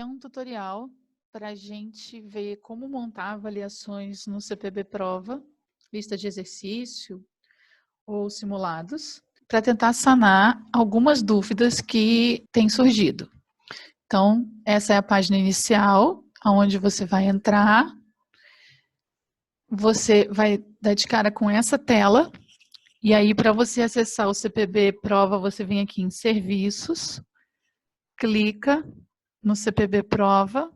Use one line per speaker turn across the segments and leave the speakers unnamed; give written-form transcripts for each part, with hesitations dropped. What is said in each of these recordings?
é um tutorial para a gente ver como montar avaliações no CPB Prova, lista de exercício ou simulados, para tentar sanar algumas dúvidas que têm surgido. Então, essa é a página inicial, onde você vai entrar, você vai dar de cara com essa tela, e aí para você acessar o CPB Prova, você vem aqui em Serviços, clica no CPB Prova,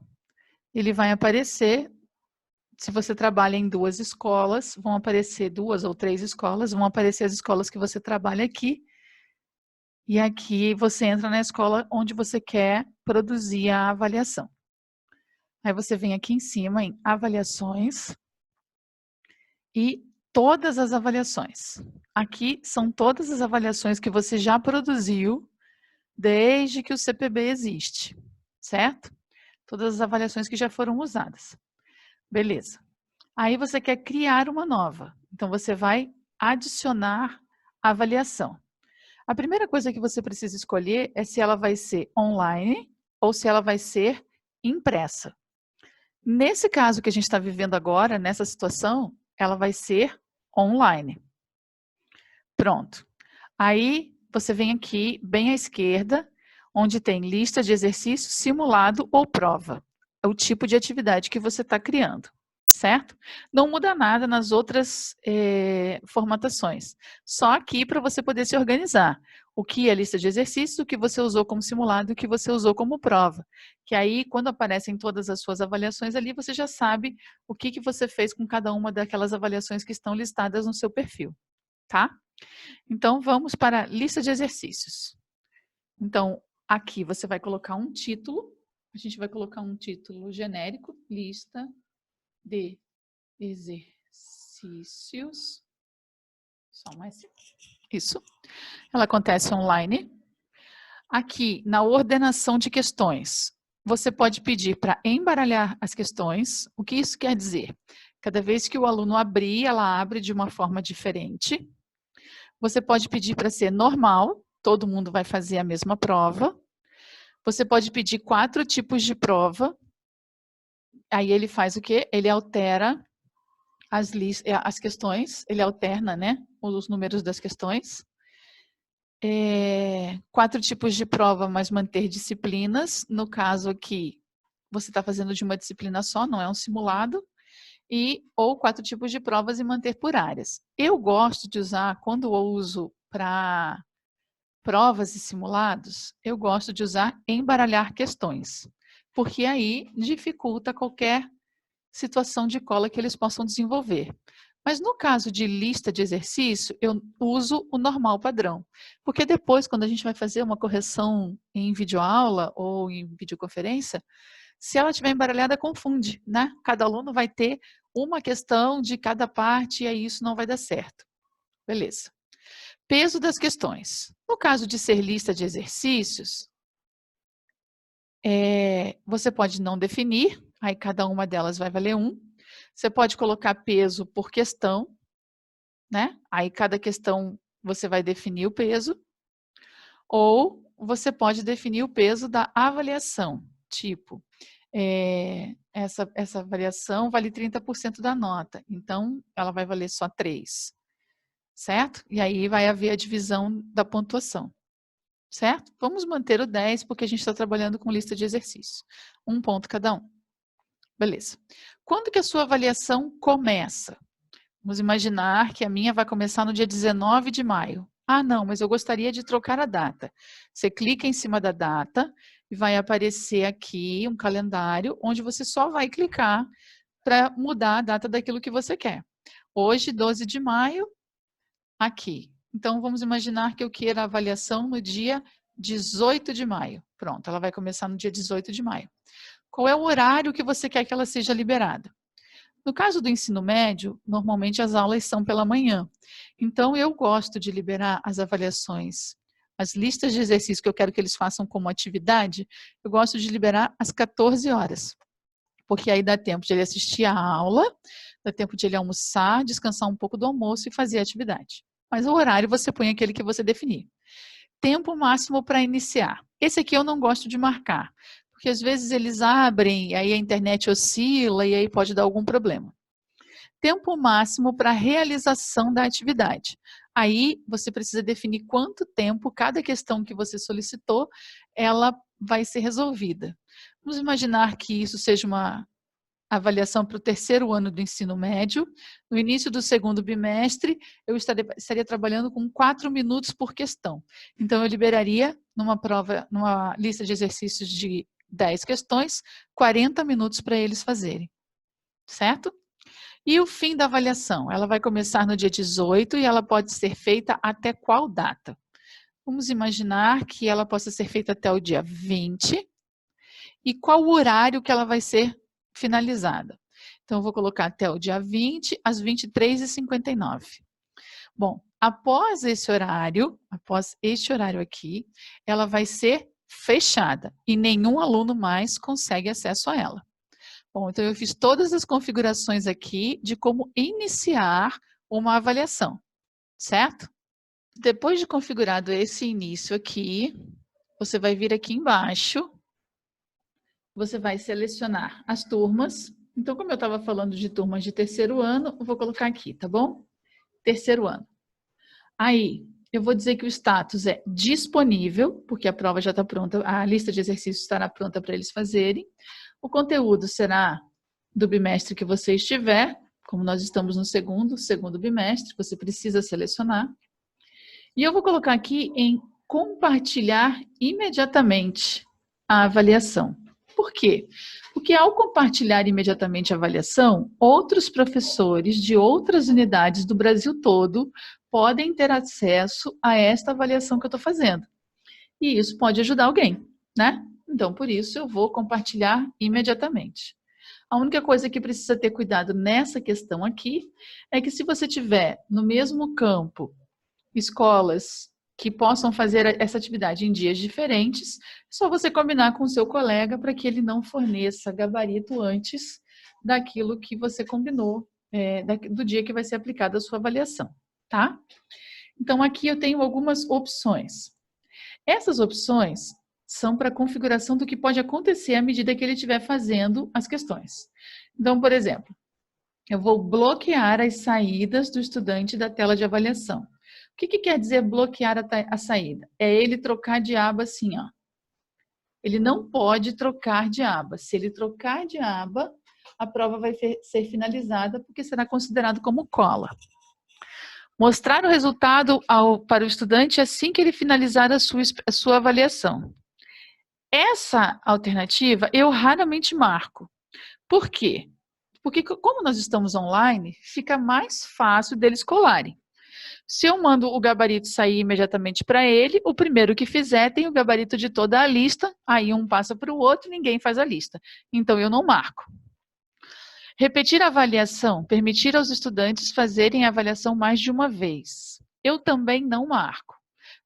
ele vai aparecer, se você trabalha em duas escolas, vão aparecer 2 ou 3 escolas, vão aparecer as escolas que você trabalha aqui, e aqui você entra na escola onde você quer produzir a avaliação. Aí você vem aqui em cima em avaliações e todas as avaliações. Aqui são todas as avaliações que você já produziu desde que o CPB existe, certo? Todas as avaliações que já foram usadas. Beleza. Aí você quer criar uma nova. Então você vai adicionar a avaliação. A primeira coisa que você precisa escolher é se ela vai ser online ou se ela vai ser impressa. Nesse caso que a gente está vivendo agora, nessa situação, ela vai ser online. Pronto. Aí você vem aqui, bem à esquerda, onde tem lista de exercício, simulado ou prova. É o tipo de atividade que você está criando, certo? Não muda nada nas outras formatações. Só aqui para você poder se organizar. O que é lista de exercícios, o que você usou como simulado e o que você usou como prova. Que aí, quando aparecem todas as suas avaliações ali, você já sabe o que você fez com cada uma daquelas avaliações que estão listadas no seu perfil, tá? Então, vamos para a lista de exercícios. Então, aqui você vai colocar um título. A gente vai colocar um título genérico, lista de exercícios. Só mais. Isso. Ela acontece online. Aqui, na ordenação de questões, você pode pedir para embaralhar as questões. O que isso quer dizer? Cada vez que o aluno abrir, ela abre de uma forma diferente. Você pode pedir para ser normal, todo mundo vai fazer a mesma prova. Você pode pedir 4 tipos de prova. Aí ele faz o quê? Ele altera as questões, ele alterna, né, os números das questões. 4 tipos de prova, mas manter disciplinas. No caso aqui, você está fazendo de uma disciplina só, não é um simulado. Ou 4 tipos de provas e manter por áreas. Eu gosto de usar, quando eu uso para provas e simulados, eu gosto de usar embaralhar questões, porque aí dificulta qualquer situação de cola que eles possam desenvolver. Mas no caso de lista de exercício, eu uso o normal padrão, porque depois, quando a gente vai fazer uma correção em videoaula ou em videoconferência, se ela estiver embaralhada, confunde, né? Cada aluno vai ter uma questão de cada parte e aí isso não vai dar certo. Beleza. Peso das questões. No caso de ser lista de exercícios, você pode não definir, aí cada uma delas vai valer 1. Você pode colocar peso por questão, né? Aí cada questão você vai definir o peso. Ou você pode definir o peso da avaliação, tipo, essa avaliação vale 30% da nota, então ela vai valer só 3, certo? E aí vai haver a divisão da pontuação, certo? Vamos manter o 10 porque a gente está trabalhando com lista de exercícios. 1 ponto cada um. Beleza. Quando que a sua avaliação começa? Vamos imaginar que a minha vai começar no dia 19 de maio. Ah, não, mas eu gostaria de trocar a data. Você clica em cima da data e vai aparecer aqui um calendário onde você só vai clicar para mudar a data daquilo que você quer. Hoje, 12 de maio, aqui. Então, vamos imaginar que eu queira a avaliação no dia 18 de maio. Pronto, ela vai começar no dia 18 de maio. Qual é o horário que você quer que ela seja liberada? No caso do ensino médio, normalmente as aulas são pela manhã. Então, eu gosto de liberar as avaliações, as listas de exercícios que eu quero que eles façam como atividade, eu gosto de liberar às 14 horas. Porque aí dá tempo de ele assistir a aula, dá tempo de ele almoçar, descansar um pouco do almoço e fazer a atividade. Mas o horário você põe aquele que você definir. Tempo máximo para iniciar. Esse aqui eu não gosto de marcar, porque às vezes eles abrem, e aí a internet oscila, e aí pode dar algum problema. Tempo máximo para realização da atividade. Aí você precisa definir quanto tempo cada questão que você solicitou, ela vai ser resolvida. Vamos imaginar que isso seja uma avaliação para o terceiro ano do ensino médio. No início do segundo bimestre, eu estaria trabalhando com 4 minutos por questão. Então, eu liberaria numa prova, numa lista de exercícios de 10 questões, 40 minutos para eles fazerem. Certo? E o fim da avaliação? Ela vai começar no dia 18 e ela pode ser feita até qual data? Vamos imaginar que ela possa ser feita até o dia 20. E qual o horário que ela vai ser finalizada? Então, eu vou colocar até o dia 20, às 23h59. Bom, após este horário aqui, ela vai ser fechada e nenhum aluno mais consegue acesso a ela. Bom, então eu fiz todas as configurações aqui de como iniciar uma avaliação, certo? Depois de configurado esse início aqui, você vai vir aqui embaixo, você vai selecionar as turmas. Então, como eu estava falando de turmas de terceiro ano, eu vou colocar aqui, tá bom? Terceiro ano. Aí, eu vou dizer que o status é disponível, porque a prova já está pronta, a lista de exercícios estará pronta para eles fazerem. O conteúdo será do bimestre que você estiver, como nós estamos no segundo bimestre, você precisa selecionar. E eu vou colocar aqui em compartilhar imediatamente a avaliação. Por quê? Porque ao compartilhar imediatamente a avaliação, outros professores de outras unidades do Brasil todo podem ter acesso a esta avaliação que eu estou fazendo. E isso pode ajudar alguém, né? Então, por isso, eu vou compartilhar imediatamente. A única coisa que precisa ter cuidado nessa questão aqui é que se você tiver no mesmo campo escolas que possam fazer essa atividade em dias diferentes, é só você combinar com o seu colega para que ele não forneça gabarito antes daquilo que você combinou, do dia que vai ser aplicada a sua avaliação, tá? Então, aqui eu tenho algumas opções. Essas opções são para a configuração do que pode acontecer à medida que ele estiver fazendo as questões. Então, por exemplo, eu vou bloquear as saídas do estudante da tela de avaliação. O que quer dizer bloquear a saída? É ele trocar de aba assim, ó. Ele não pode trocar de aba. Se ele trocar de aba, a prova vai ser finalizada porque será considerado como cola. Mostrar o resultado para o estudante assim que ele finalizar a sua avaliação. Essa alternativa eu raramente marco. Por quê? Porque como nós estamos online, fica mais fácil deles colarem. Se eu mando o gabarito sair imediatamente para ele, o primeiro que fizer tem o gabarito de toda a lista, aí um passa para o outro e ninguém faz a lista. Então, eu não marco. Repetir a avaliação, permitir aos estudantes fazerem a avaliação mais de uma vez. Eu também não marco.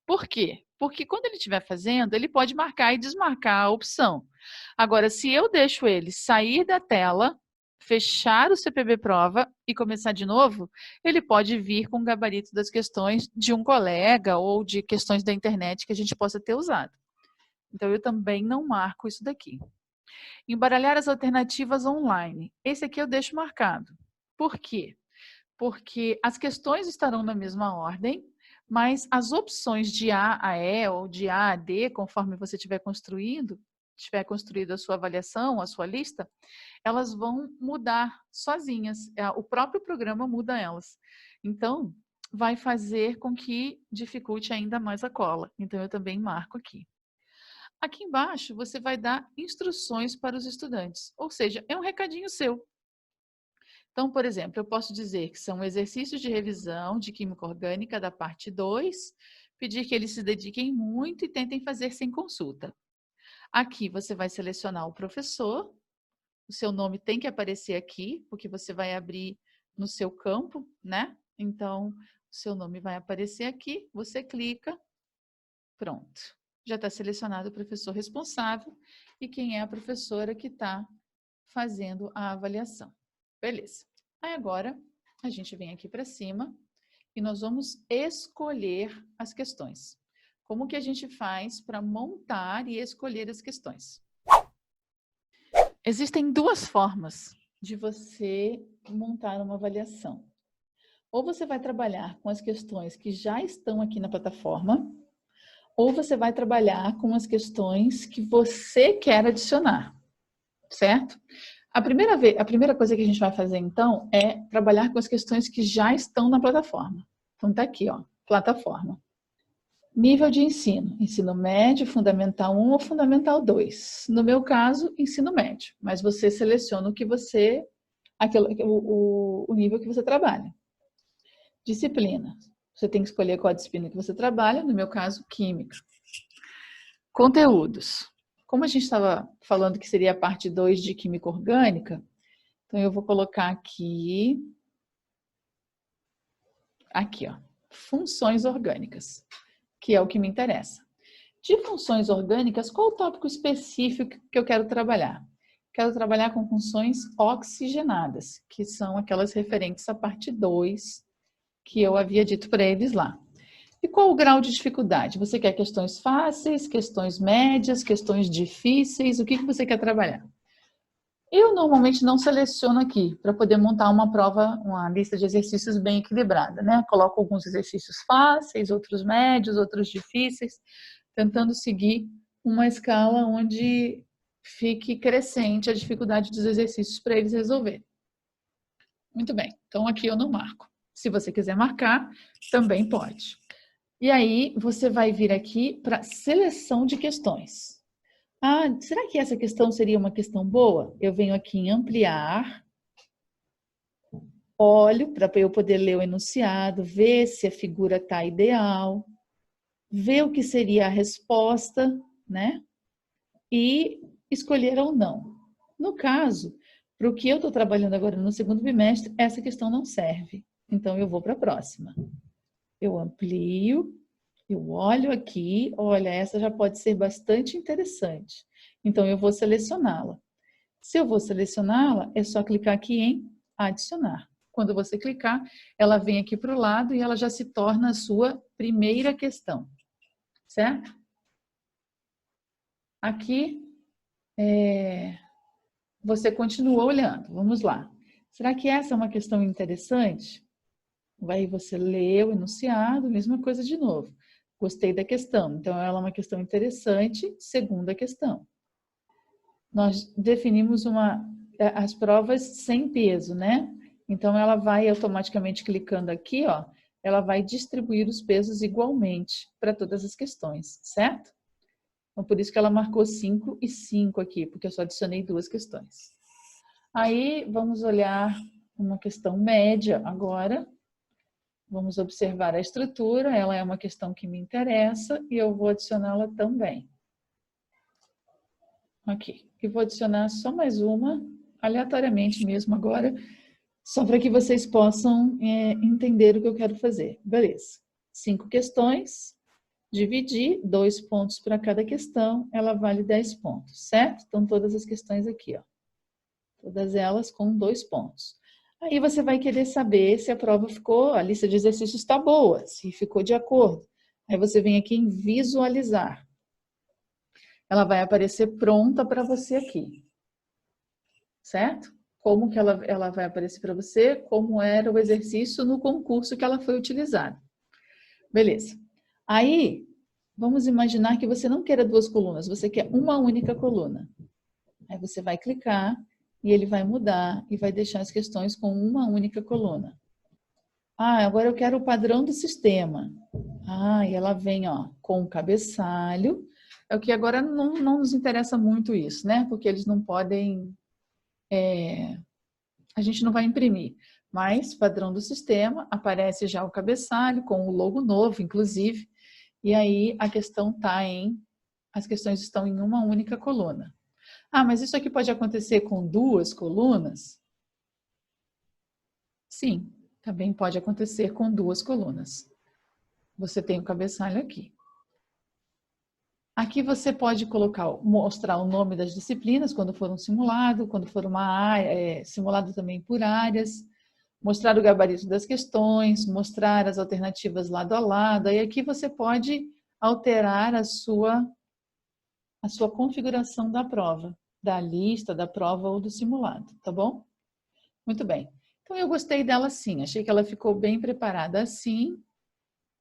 Por quê? Porque quando ele estiver fazendo, ele pode marcar e desmarcar a opção. Agora, se eu deixo ele sair da tela, fechar o CPB prova e começar de novo, ele pode vir com o gabarito das questões de um colega ou de questões da internet que a gente possa ter usado. Então, eu também não marco isso daqui. Embaralhar as alternativas online. Esse aqui eu deixo marcado. Por quê? Porque as questões estarão na mesma ordem, mas as opções de A a E ou de A a D, conforme você tiver construído a sua avaliação, a sua lista, elas vão mudar sozinhas. O próprio programa muda elas. Então, vai fazer com que dificulte ainda mais a cola. Então, eu também marco aqui. Aqui embaixo, você vai dar instruções para os estudantes, ou seja, é um recadinho seu. Então, por exemplo, eu posso dizer que são exercícios de revisão de Química Orgânica da parte 2, pedir que eles se dediquem muito e tentem fazer sem consulta. Aqui você vai selecionar o professor, o seu nome tem que aparecer aqui, porque você vai abrir no seu campo, né? Então, o seu nome vai aparecer aqui, você clica, pronto. Já está selecionado o professor responsável e quem é a professora que está fazendo a avaliação. Beleza. Aí agora, a gente vem aqui para cima e nós vamos escolher as questões. Como que a gente faz para montar e escolher as questões? Existem duas formas de você montar uma avaliação. Ou você vai trabalhar com as questões que já estão aqui na plataforma, ou você vai trabalhar com as questões que você quer adicionar, certo? A primeira coisa que a gente vai fazer, então, é trabalhar com as questões que já estão na plataforma. Então, tá aqui, ó, plataforma. Nível de ensino, ensino médio, fundamental 1 ou fundamental 2. No meu caso, ensino médio, mas você seleciona o que você, o nível que você trabalha. Disciplina, você tem que escolher qual a disciplina que você trabalha, no meu caso, química. Conteúdos. Como a gente estava falando que seria a parte 2 de química orgânica, então eu vou colocar aqui, ó, funções orgânicas, que é o que me interessa. De funções orgânicas, qual o tópico específico que eu quero trabalhar? Quero trabalhar com funções oxigenadas, que são aquelas referentes à parte 2, que eu havia dito para eles lá. E qual o grau de dificuldade? Você quer questões fáceis, questões médias, questões difíceis? O que você quer trabalhar? Eu normalmente não seleciono aqui para poder montar uma prova, uma lista de exercícios bem equilibrada, né? Coloco alguns exercícios fáceis, outros médios, outros difíceis, tentando seguir uma escala onde fique crescente a dificuldade dos exercícios para eles resolverem. Muito bem, então aqui eu não marco. Se você quiser marcar, também pode. E aí, você vai vir aqui para seleção de questões. Ah, será que essa questão seria uma questão boa? Eu venho aqui em ampliar, olho para eu poder ler o enunciado, ver se a figura está ideal, ver o que seria a resposta, né? E escolher ou não. No caso, para o que eu estou trabalhando agora no segundo bimestre, essa questão não serve. Então, eu vou para a próxima. Eu amplio. Eu olho aqui, olha, essa já pode ser bastante interessante. Então, eu vou selecioná-la. Se eu vou selecioná-la, é só clicar aqui em adicionar. Quando você clicar, ela vem aqui para o lado e ela já se torna a sua primeira questão, certo? Aqui, você continua olhando. Vamos lá. Será que essa é uma questão interessante? Aí você lê o enunciado, mesma coisa de novo. Gostei da questão, então ela é uma questão interessante. Segunda questão. Nós definimos as provas sem peso, né? Então ela vai automaticamente clicando aqui, ó, ela vai distribuir os pesos igualmente para todas as questões, certo? Então por isso que ela marcou 5 e 5 aqui, porque eu só adicionei 2 questões. Aí vamos olhar uma questão média agora. Vamos observar a estrutura, ela é uma questão que me interessa e eu vou adicioná-la também. Aqui. E vou adicionar só mais uma, aleatoriamente mesmo agora, só para que vocês possam entender o que eu quero fazer. Beleza. 5 questões, dividir 2 pontos para cada questão, ela vale 10 pontos, certo? Então, todas as questões aqui, ó. Todas elas com 2 pontos. Aí você vai querer saber se a prova ficou, a lista de exercícios está boa, se ficou de acordo. Aí você vem aqui em visualizar. Ela vai aparecer pronta para você aqui. Certo? Como que ela vai aparecer para você, como era o exercício no concurso que ela foi utilizada. Beleza. Aí, vamos imaginar que você não queira 2 colunas, você quer uma única coluna. Aí você vai clicar e ele vai mudar e vai deixar as questões com uma única coluna. Ah, agora eu quero o padrão do sistema. Ah, e ela vem, ó, com o cabeçalho. É o que agora não nos interessa muito isso, né? Porque eles não podem... a gente não vai imprimir. Mas, padrão do sistema, aparece já o cabeçalho, com o logo novo, inclusive. E aí, a questão está as questões estão em uma única coluna. Ah, mas isso aqui pode acontecer com 2 colunas? Sim, também pode acontecer com 2 colunas. Você tem o cabeçalho aqui. Aqui você pode mostrar o nome das disciplinas quando for um simulado, quando for uma área, simulado também por áreas, mostrar o gabarito das questões, mostrar as alternativas lado a lado. Aí aqui você pode alterar a sua configuração da prova. da lista, da prova ou do simulado, tá bom? Muito bem. Então, eu gostei dela assim, achei que ela ficou bem preparada assim.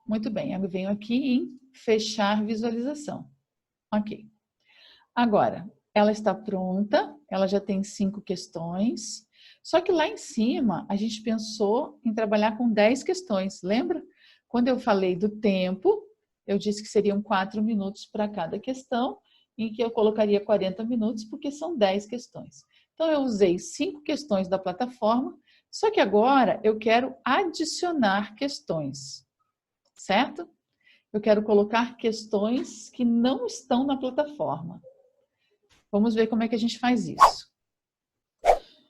Muito bem, eu venho aqui em fechar visualização. Ok. Agora, ela está pronta, ela já tem 5 questões, só que lá em cima a gente pensou em trabalhar com 10 questões, lembra? Quando eu falei do tempo, eu disse que seriam 4 minutos para cada questão, em que eu colocaria 40 minutos, porque são 10 questões. Então, eu usei 5 questões da plataforma, só que agora eu quero adicionar questões, certo? Eu quero colocar questões que não estão na plataforma. Vamos ver como é que a gente faz isso.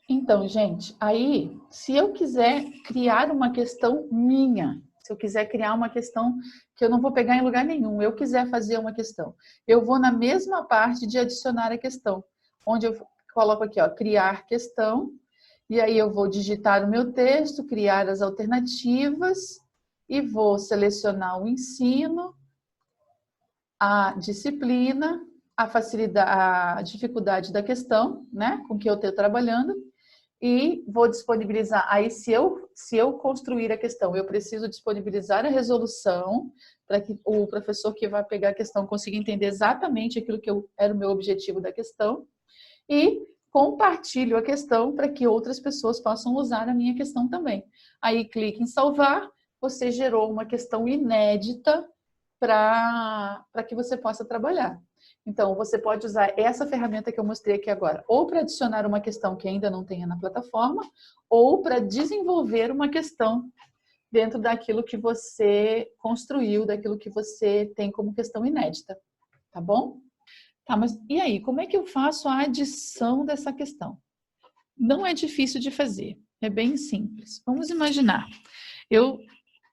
Então, gente, aí, se eu quiser criar uma questão minha, se eu quiser criar uma questão que eu não vou pegar em lugar nenhum, eu quiser fazer uma questão, eu vou na mesma parte de adicionar a questão, onde eu coloco aqui, ó, criar questão, e aí eu vou digitar o meu texto, criar as alternativas, e vou selecionar o ensino, a disciplina, a facilidade, a dificuldade da questão, né, com que eu estou trabalhando, e vou disponibilizar. Aí, se eu construir a questão, eu preciso disponibilizar a resolução para que o professor que vai pegar a questão consiga entender exatamente aquilo que era o meu objetivo da questão, e compartilho a questão para que outras pessoas possam usar a minha questão também. Aí, clique em salvar, você gerou uma questão inédita para que você possa trabalhar. Então, você pode usar essa ferramenta que eu mostrei aqui agora, ou para adicionar uma questão que ainda não tenha na plataforma, ou para desenvolver uma questão dentro daquilo que você construiu, daquilo que você tem como questão inédita, tá bom? Tá, mas e aí, como é que eu faço a adição dessa questão? Não é difícil de fazer, é bem simples. Vamos imaginar, eu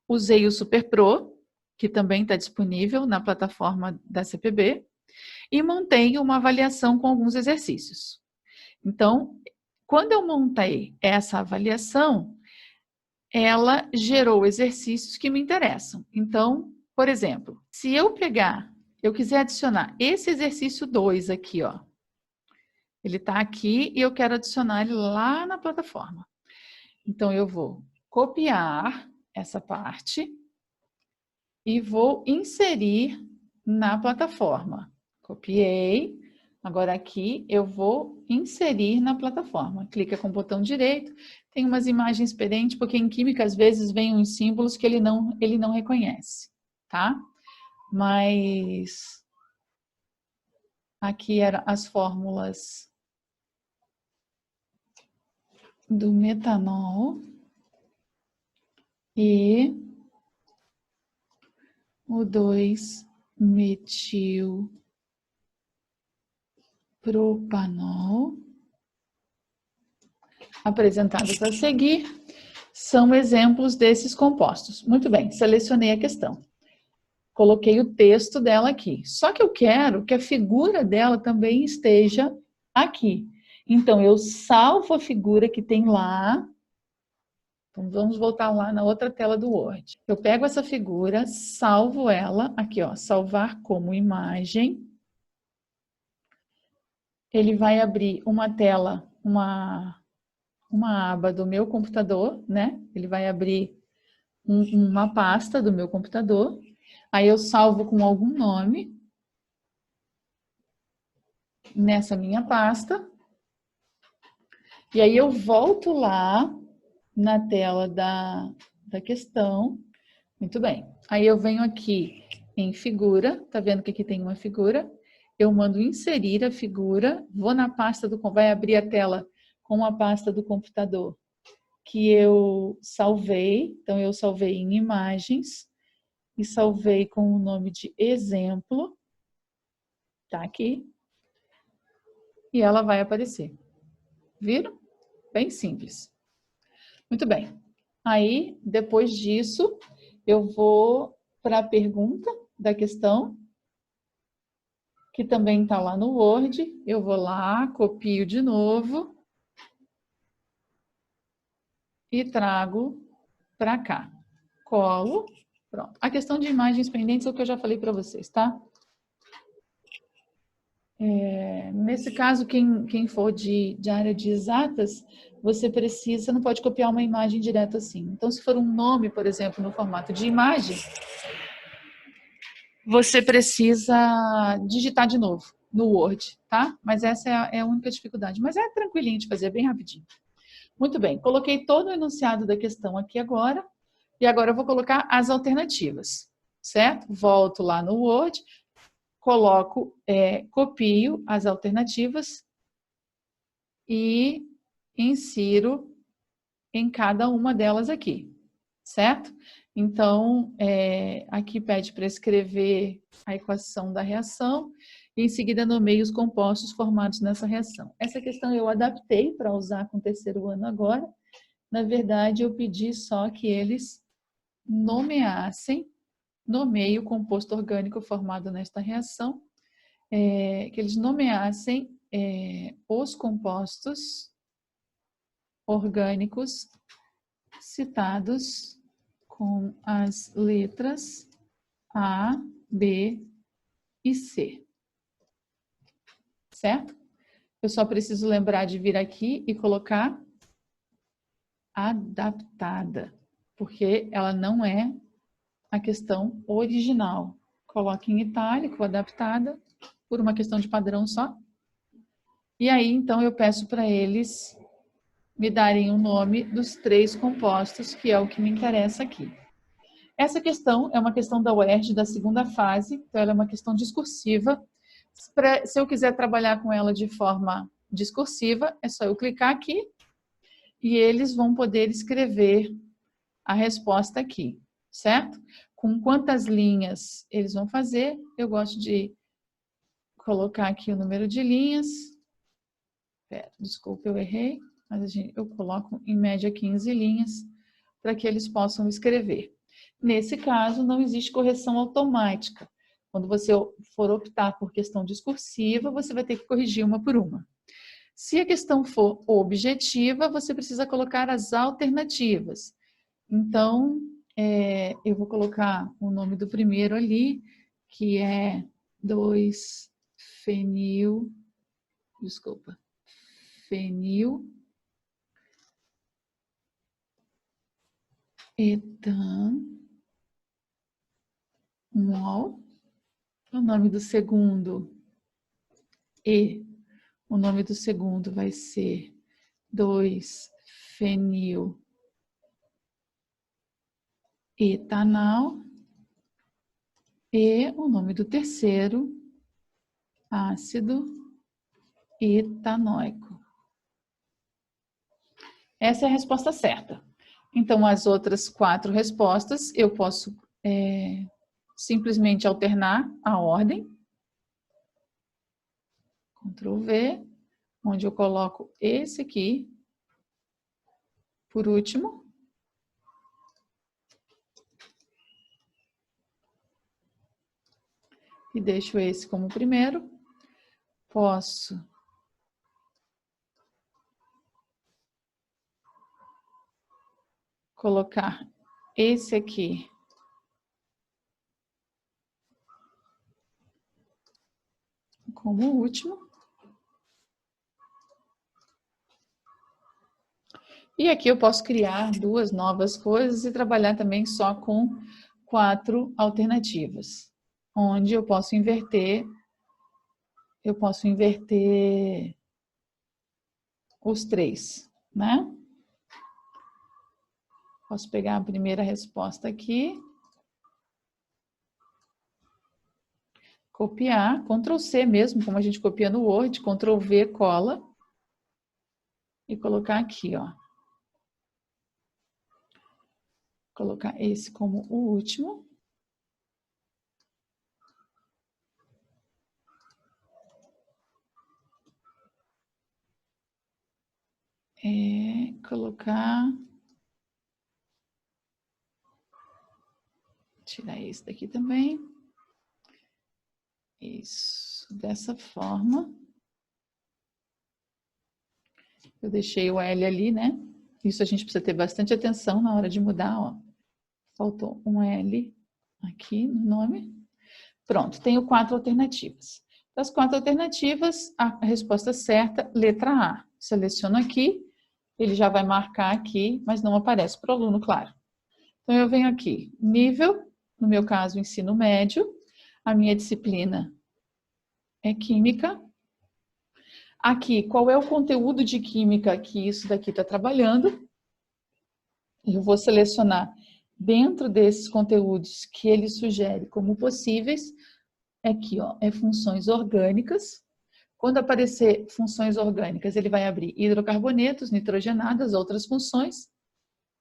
usei o Super Pro, que também está disponível na plataforma da CPB, e montei uma avaliação com alguns exercícios. Então, quando eu montei essa avaliação, ela gerou exercícios que me interessam. Então, por exemplo, se eu quiser adicionar esse exercício 2 aqui, ó. Ele está aqui e eu quero adicionar ele lá na plataforma. Então, eu vou copiar essa parte e vou inserir na plataforma. Copiei. Agora aqui eu vou inserir na plataforma. Clica com o botão direito. Tem umas imagens diferentes, porque em química às vezes vem uns símbolos que ele não reconhece, tá? Mas aqui eram as fórmulas do metanol e o 2-metilpropanol, apresentados a seguir, são exemplos desses compostos. Muito bem, selecionei a questão. Coloquei o texto dela aqui. Só que eu quero que a figura dela também esteja aqui. Então, eu salvo a figura que tem lá. Então, vamos voltar lá na outra tela do Word. Eu pego essa figura, salvo ela, aqui ó, salvar como imagem. Ele vai abrir uma tela, uma aba do meu computador, né? Ele vai abrir uma pasta do meu computador. Aí eu salvo com algum nome nessa minha pasta. E aí eu volto lá na tela da questão. Muito bem. Aí eu venho aqui em figura, tá vendo que aqui tem uma figura? Eu mando inserir a figura, vou na pasta vai abrir a tela com a pasta do computador que eu salvei. Então, eu salvei em imagens e salvei com o nome de exemplo. Tá aqui. E ela vai aparecer. Viram? Bem simples. Muito bem. Aí, depois disso, eu vou para a pergunta da questão, que também está lá no Word. Eu vou lá, copio de novo e trago para cá. Colo. Pronto. A questão de imagens pendentes é o que eu já falei para vocês, tá? Nesse caso, quem for de área de exatas, você não pode copiar uma imagem direto assim. Então, se for um nome, por exemplo, no formato de imagem, você precisa digitar de novo no Word, tá? Mas essa é a única dificuldade. Mas é tranquilinho de fazer, bem rapidinho. Muito bem, coloquei todo o enunciado da questão aqui agora. E agora eu vou colocar as alternativas, certo? Volto lá no Word, copio as alternativas e insiro em cada uma delas aqui, certo? Então, aqui pede para escrever a equação da reação e em seguida nomeie os compostos formados nessa reação. Essa questão eu adaptei para usar com o terceiro ano agora. Na verdade, eu pedi só que eles nomeiem o composto orgânico formado nesta reação, que eles nomeassem os compostos orgânicos citados com as letras A, B e C. Certo? Eu só preciso lembrar de vir aqui e colocar adaptada, porque ela não é a questão original. Coloque em itálico, adaptada, por uma questão de padrão só. E aí, então, eu peço para eles me darem o nome dos 3 compostos, que é o que me interessa aqui. Essa questão é uma questão da UERJ, da segunda fase, então ela é uma questão discursiva. Se eu quiser trabalhar com ela de forma discursiva, é só eu clicar aqui e eles vão poder escrever a resposta aqui, certo? Com quantas linhas eles vão fazer, eu gosto de colocar aqui o número de linhas. Desculpa, eu errei, mas eu coloco em média 15 linhas para que eles possam escrever. Nesse caso, não existe correção automática. Quando você for optar por questão discursiva, você vai ter que corrigir uma por uma. Se a questão for objetiva, você precisa colocar as alternativas. Então, eu vou colocar o nome do primeiro ali, que é 2-fenil, fenil etanol. O nome do segundo o nome do segundo vai ser 2-fenil etanal. E o nome do terceiro, ácido etanoico. Essa é a resposta certa. Então, as outras 4 respostas, eu posso simplesmente alternar a ordem. Ctrl V, onde eu coloco esse aqui por último. E deixo esse como primeiro. Posso colocar esse aqui como último. E aqui eu posso criar 2 novas coisas e trabalhar também só com 4 alternativas, onde eu posso inverter os 3, né? Posso pegar a primeira resposta aqui, copiar, Ctrl C mesmo, como a gente copia no Word, Ctrl V, cola, e colocar aqui, ó. Colocar esse como o último. Colocar... Tirar esse daqui também. Isso, dessa forma. Eu deixei o L ali, né? Isso a gente precisa ter bastante atenção na hora de mudar, ó. Faltou um L aqui no nome. Pronto, tenho 4 alternativas. Das 4 alternativas, a resposta certa, letra A. Seleciono aqui, ele já vai marcar aqui, mas não aparece para o aluno, claro. Então, eu venho aqui, nível, no meu caso, ensino médio, a minha disciplina é química. Aqui, qual é o conteúdo de química que isso daqui está trabalhando? Eu vou selecionar dentro desses conteúdos que ele sugere como possíveis, aqui, ó, é funções orgânicas. Quando aparecer funções orgânicas, ele vai abrir hidrocarbonetos, nitrogenadas, outras funções.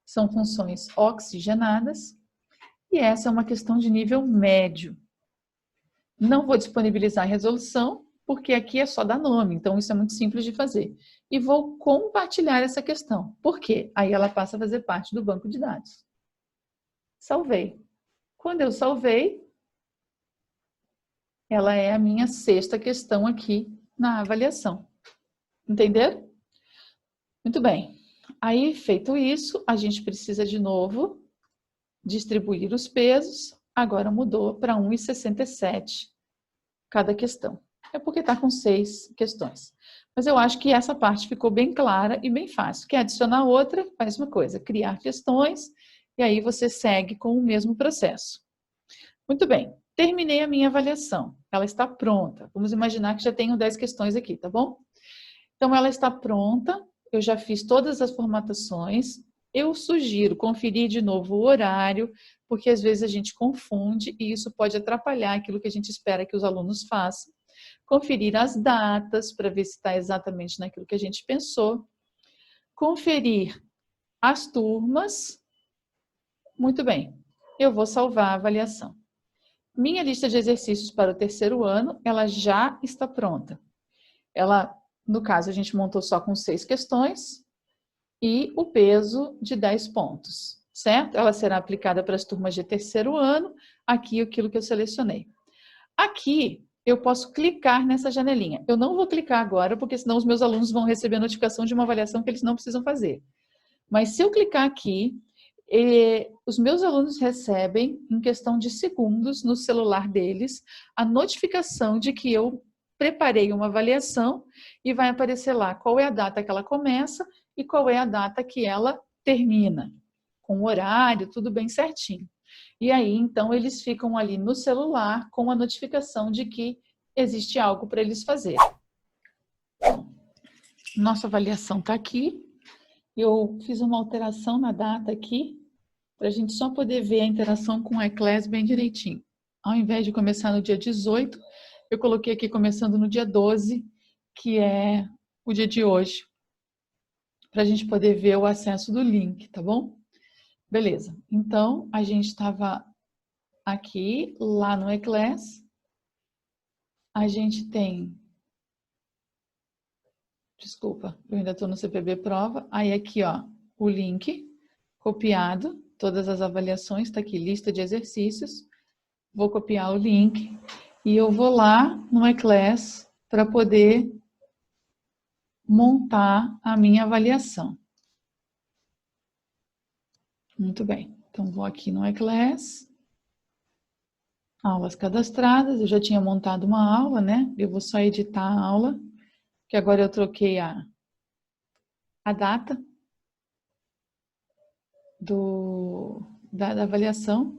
São funções oxigenadas. E essa é uma questão de nível médio. Não vou disponibilizar a resolução, porque aqui é só dar nome, então isso é muito simples de fazer. E vou compartilhar essa questão. Por quê? Aí ela passa a fazer parte do banco de dados. Salvei. Quando eu salvei, ela é a minha 6ª questão aqui na avaliação. Entenderam? Muito bem. Aí, feito isso, a gente precisa de novo distribuir os pesos. Agora mudou para 1,67 cada questão. É porque está com 6 questões. Mas eu acho que essa parte ficou bem clara e bem fácil. Quer adicionar outra? Faz uma coisa, criar questões, e aí você segue com o mesmo processo. Muito bem, terminei a minha avaliação. Ela está pronta. Vamos imaginar que já tenho 10 questões aqui, tá bom? Então, ela está pronta. Eu já fiz todas as formatações. Eu sugiro conferir de novo o horário, porque às vezes a gente confunde e isso pode atrapalhar aquilo que a gente espera que os alunos façam. Conferir as datas para ver se está exatamente naquilo que a gente pensou. Conferir as turmas. Muito bem, eu vou salvar a avaliação. Minha lista de exercícios para o 3º ano, ela já está pronta. Ela, no caso, a gente montou só com 6 questões e o peso de 10 pontos, certo? Ela será aplicada para as turmas de 3º ano, aqui aquilo que eu selecionei. Aqui, eu posso clicar nessa janelinha. Eu não vou clicar agora, porque senão os meus alunos vão receber a notificação de uma avaliação que eles não precisam fazer. Mas se eu clicar aqui, os meus alunos recebem, em questão de segundos, no celular deles, a notificação de que eu preparei uma avaliação e vai aparecer lá qual é a data que ela começa e qual é a data que ela termina, com o horário, tudo bem certinho. E aí, então, eles ficam ali no celular com a notificação de que existe algo para eles fazerem. Nossa avaliação está aqui. Eu fiz uma alteração na data aqui, para a gente só poder ver a interação com a classe bem direitinho. Ao invés de começar no dia 18, eu coloquei aqui começando no dia 12, que é o dia de hoje, para a gente poder ver o acesso do link, tá bom? Beleza. Então, a gente estava aqui, lá no eClass. A gente tem... Desculpa, eu ainda estou no CPB Prova. Aí aqui, ó, o link copiado, todas as avaliações, está aqui, lista de exercícios. Vou copiar o link e eu vou lá no eClass para poder montar a minha avaliação. Muito bem, então vou aqui no eClass, aulas cadastradas, eu já tinha montado uma aula, né? Eu vou só editar a aula, que agora eu troquei a data da avaliação,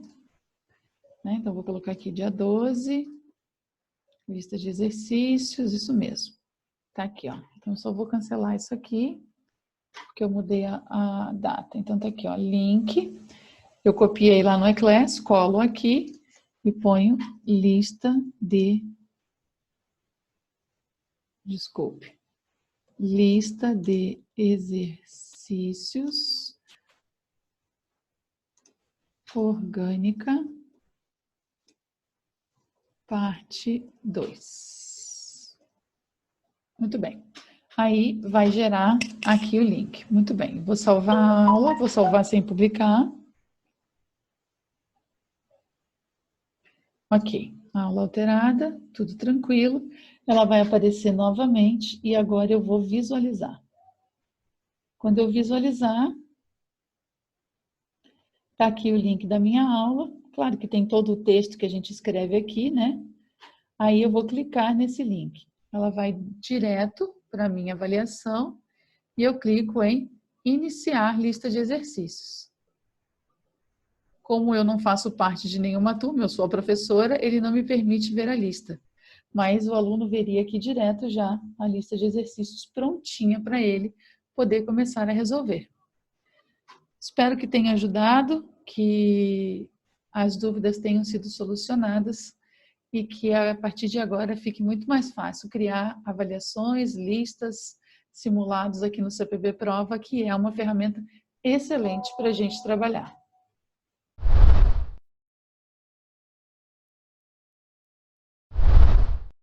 né? Então vou colocar aqui dia 12, lista de exercícios, isso mesmo. Tá aqui, ó. Então só vou cancelar isso aqui, porque eu mudei a data. Então tá aqui, ó, link. Eu copiei lá no eClass, colo aqui e ponho lista de... Desculpe. Lista de exercícios orgânica, parte 2. Muito bem. Aí vai gerar aqui o link. Muito bem. Vou salvar a aula, vou salvar sem publicar. Ok. Aula alterada, tudo tranquilo. Ela vai aparecer novamente e agora eu vou visualizar. Quando eu visualizar, tá aqui o link da minha aula. Claro que tem todo o texto que a gente escreve aqui, né? Aí eu vou clicar nesse link. Ela vai direto para a minha avaliação e eu clico em iniciar lista de exercícios. Como eu não faço parte de nenhuma turma, eu sou a professora, ele não me permite ver a lista. Mas o aluno veria aqui direto já a lista de exercícios prontinha para ele poder começar a resolver. Espero que tenha ajudado, que as dúvidas tenham sido solucionadas e que a partir de agora fique muito mais fácil criar avaliações, listas, simulados aqui no CPB Prova, que é uma ferramenta excelente para a gente trabalhar.